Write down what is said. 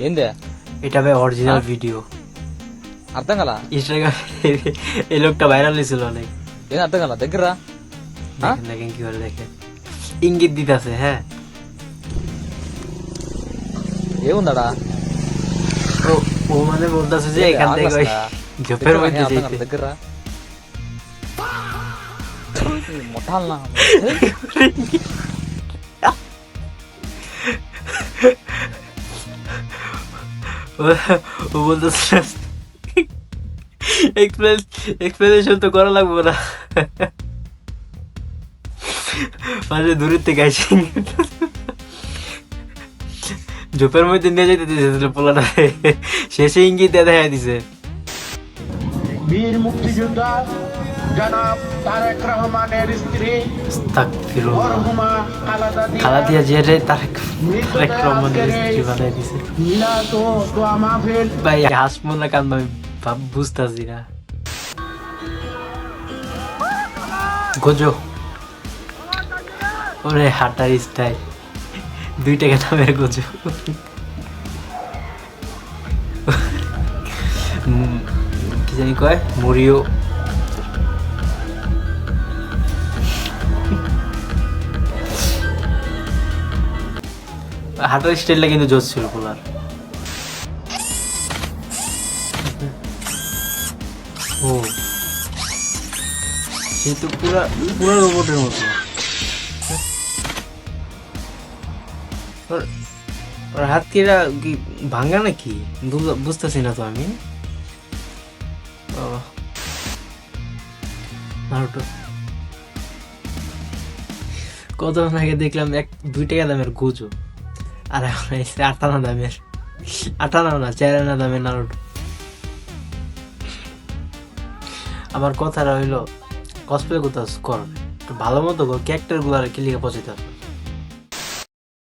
ఏందే এটা ভাই অরিজিনাল ভিডিও, అర్థం కల ইনস্টাগ্রামে এই লোকটা ভাইরাল হয়েছিল অনেক। ఏం అర్థం కల దగ్గర రా। দেখেন দেখেন কি করে, দেখেন ইঙ্গিত দিতেছে। হ্যাঁ ఏముందడా ও ও মানে বলতেছে যে এখান থেকে ওই ঝোপের মধ্যে যেতে। దగ్గర రా మొట్టాలనా ও বলতেছে এক্সপ্লেনেশন তো করা লাগবে না, মানে দূরের থেকে আসি ঝোপের মধ্যে নিয়ে যেতে দিয়েছিল পোলাটা, শেষে ইঙ্গিত দিয়ে দেখা দিছে। বীর মুক্তিযোদ্ধা জনাব তারেক রহমানের স্ত্রী মরহুমা খালা দিয়া যে তারেক রহমানের স্ত্রী বানাই দিছে। মিলাদ ও দোয়া মাহফিল ভাই হাসমো না কান্দো আমি বুঝতেছি না। গোজো ওরে হাঁটার স্টাইল, 2 টাকা দামের গোজো। কি জানি কয় মুড়িও, হাঁটার স্টাইলটা কিন্তু জোশ ছিল পোলার। ও সে তো পুরা রোবটের মতো। ওর হাত কিরা কি ভাঙা নাকি বুঝতেছি না তো আমি। নারুটো কত আগে দেখলাম 2 টাকা দামের গোজো, আর এখন এসে 8 আনা দামের, 8 আনা না 4 আনা দামের নারুটো। আমার কথাটা হইলো কসপ্লে করতে করো, ভালো মতো ক্যারেক্টার গুলো কি লিখে পৌঁছাতে হবে।